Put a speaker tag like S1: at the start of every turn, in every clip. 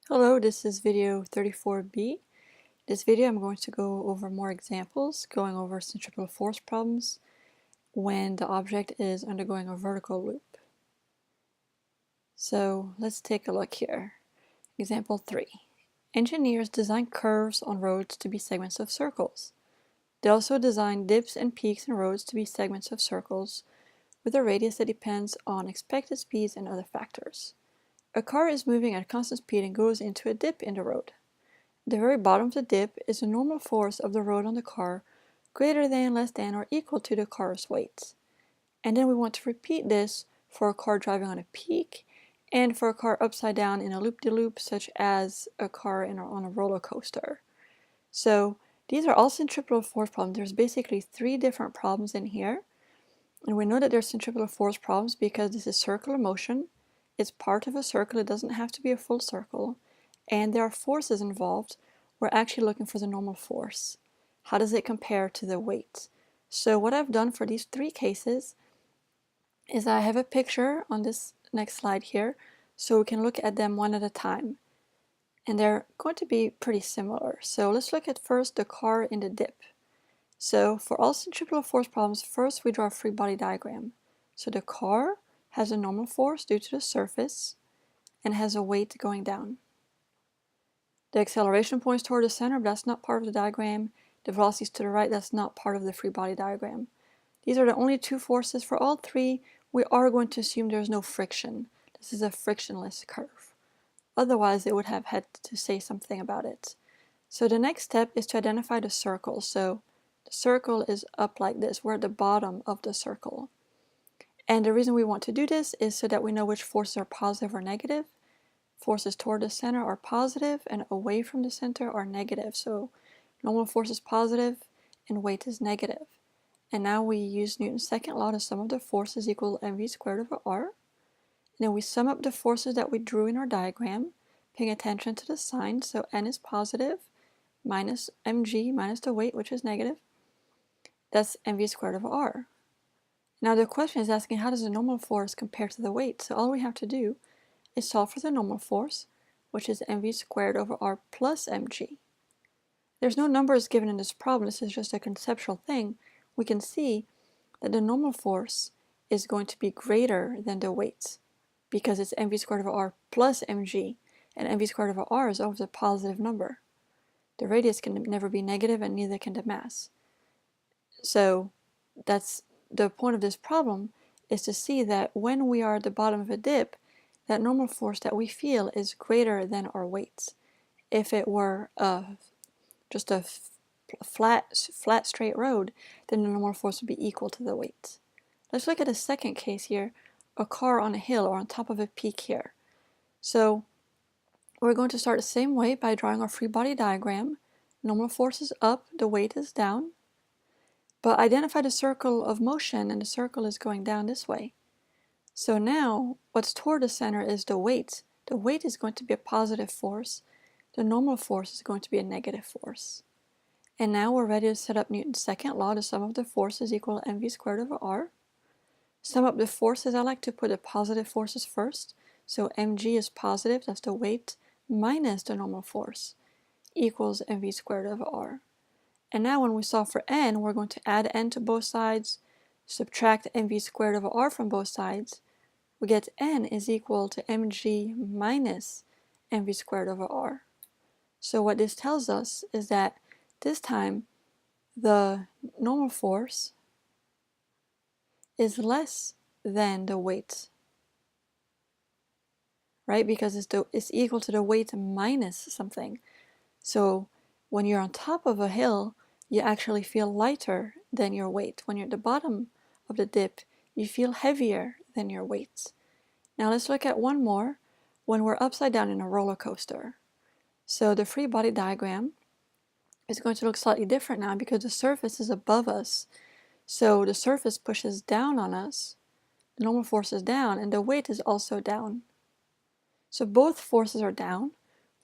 S1: Hello, this is video 34b. This video I'm going to go over more examples, going over centripetal force problems when the object is undergoing a vertical loop. So let's take a look here. Example 3. Engineers design curves on roads to be segments of circles. They also design dips and peaks in roads to be segments of circles with a radius that depends on expected speeds and other factors. A car is moving at a constant speed and goes into a dip in the road. The very bottom of the dip is the normal force of the road on the car greater than, less than, or equal to the car's weight. And then we want to repeat this for a car driving on a peak and for a car upside down in a loop-de-loop, such as a car on a roller coaster. So these are all centripetal force problems. There's basically 3 different problems in here. And we know that they're centripetal force problems because this is circular motion. It's part of a circle. It doesn't have to be a full circle. And there are forces involved. We're actually looking for the normal force. How does it compare to the weight? So what I've done for these 3 cases is I have a picture on this next slide here, so we can look at them one at a time. And they're going to be pretty similar. So let's look at first the car in the dip. So for all centripetal force problems, first we draw a free body diagram. So the car has a normal force due to the surface and has a weight going down. The acceleration points toward the center, but that's not part of the diagram. The velocities to the right, that's not part of the free body diagram. These are the only 2 forces. For all 3, we are going to assume there's no friction. This is a frictionless curve. Otherwise, it would have had to say something about it. So the next step is to identify the circle. So the circle is up like this. We're at the bottom of the circle. And the reason we want to do this is so that we know which forces are positive or negative. Forces toward the center are positive and away from the center are negative. So normal force is positive and weight is negative. And now we use Newton's second law to sum up the forces equal mv squared over r. And then we sum up the forces that we drew in our diagram, paying attention to the sign. So n is positive minus mg minus the weight, which is negative. That's mv squared over r. Now the question is asking, how does the normal force compare to the weight? So all we have to do is solve for the normal force, which is mv squared over r plus mg. There's no numbers given in this problem. This is just a conceptual thing. We can see that the normal force is going to be greater than the weight because it's mv squared over r plus mg, and mv squared over r is always a positive number. The radius can never be negative, and neither can the mass. So that's the point of this problem, is to see that when we are at the bottom of a dip, that normal force that we feel is greater than our weight. If it were just a flat straight road, then the normal force would be equal to the weight. Let's look at a second case here, a car on a hill or on top of a peak here. So we're going to start the same way by drawing our free body diagram. Normal force is up, the weight is down. But identify the circle of motion, and the circle is going down this way. So now what's toward the center is the weight. The weight is going to be a positive force. The normal force is going to be a negative force. And now we're ready to set up Newton's second law. The sum of the forces equal mv squared over r. Sum up the forces. I like to put the positive forces first. So mg is positive, that's the weight, minus the normal force, equals mv squared over r. And now when we solve for n, we're going to add n to both sides, subtract mv squared over r from both sides. We get n is equal to mg minus mv squared over r. So what this tells us is that this time the normal force is less than the weight, right? Because it's equal to the weight minus something. So when you're on top of a hill, you actually feel lighter than your weight. When you're at the bottom of the dip, you feel heavier than your weight. Now let's look at one more when we're upside down in a roller coaster. So the free body diagram is going to look slightly different now because the surface is above us. So the surface pushes down on us, the normal force is down, and the weight is also down. So both forces are down.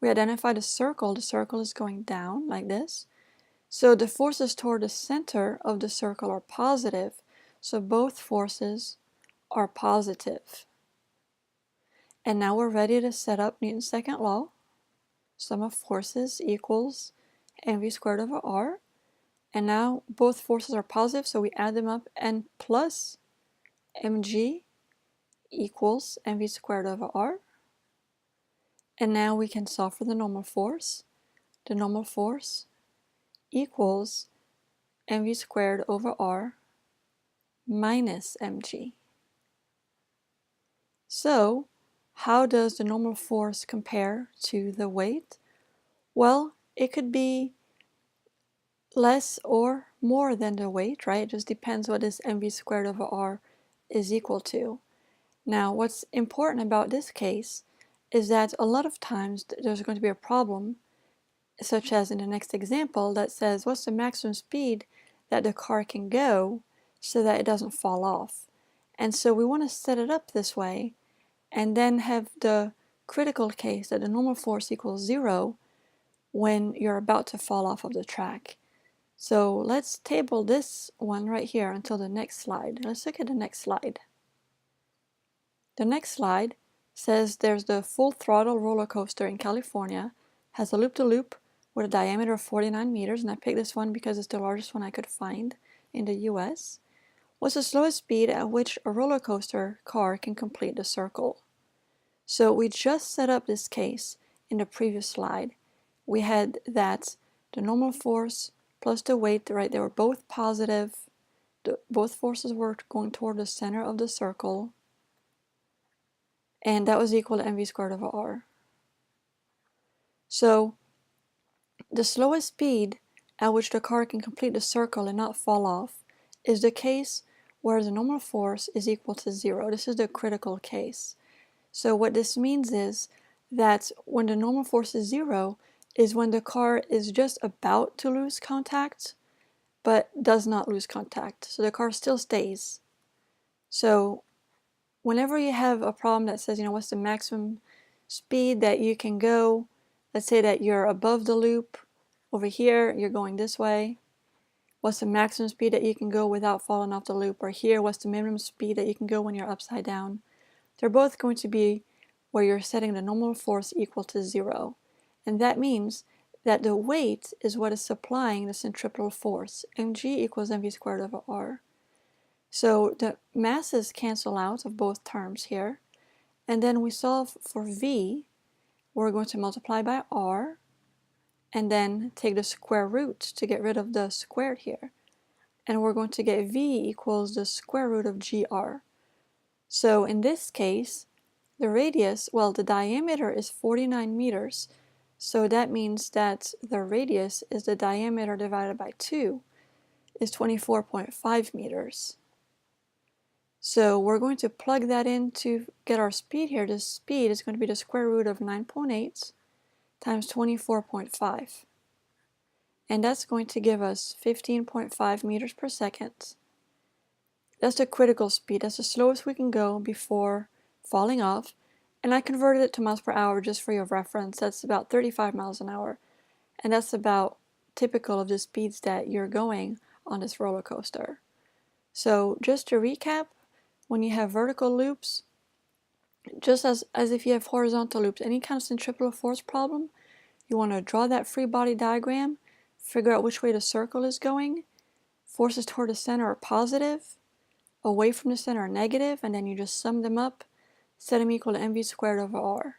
S1: We identify the circle is going down like this. So the forces toward the center of the circle are positive, so both forces are positive. And now we're ready to set up Newton's second law. sum of forces equals mv squared over r. And now both forces are positive, so we add them up, and plus mg equals mv squared over r. And now we can solve for the normal force. The normal force equals mv squared over r minus mg. So how does the normal force compare to the weight? Well, it could be less or more than the weight, right? It just depends what this mv squared over r is equal to. Now, what's important about this case is that a lot of times there's going to be a problem, such as in the next example, that says what's the maximum speed that the car can go so that it doesn't fall off. And so we want to set it up this way and then have the critical case that the normal force equals 0 when you're about to fall off of the track. So let's table this one right here until the next slide. Let's look at the next slide. The next slide says there's the full throttle roller coaster in California, has a loop-to-loop with a diameter of 49 meters, and I picked this one because it's the largest one I could find in the US. What's the slowest speed at which a roller coaster car can complete the circle? So we just set up this case in the previous slide. We had that the normal force plus the weight, right, they were both positive. Both forces were going toward the center of the circle, and that was equal to mv squared over r. So the slowest speed at which the car can complete the circle and not fall off is the case where the normal force is equal to 0. This is the critical case. So what this means is that when the normal force is 0 is when the car is just about to lose contact but does not lose contact. So the car still stays. So whenever you have a problem that says, what's the maximum speed that you can go, let's say that you're above the loop, over here you're going this way, what's the maximum speed that you can go without falling off the loop, or here what's the minimum speed that you can go when you're upside down. They're both going to be where you're setting the normal force equal to 0. And that means that the weight is what is supplying the centripetal force. mg equals mv squared over r. So the masses cancel out of both terms here. And then we solve for v. We're going to multiply by r and then take the square root to get rid of the squared here. And we're going to get v equals the square root of gr. So in this case, the radius, well, the diameter is 49 meters. So that means that the radius is the diameter divided by 2 is 24.5 meters. So we're going to plug that in to get our speed here. The speed is going to be the square root of 9.8 times 24.5. And that's going to give us 15.5 meters per second. That's the critical speed. That's the slowest we can go before falling off. And I converted it to miles per hour just for your reference. That's about 35 miles an hour. And that's about typical of the speeds that you're going on this roller coaster. So just to recap, when you have vertical loops, just as if you have horizontal loops, any kind of centripetal force problem, you want to draw that free body diagram, figure out which way the circle is going, forces toward the center are positive, away from the center are negative, and then you just sum them up, set them equal to mv squared over r.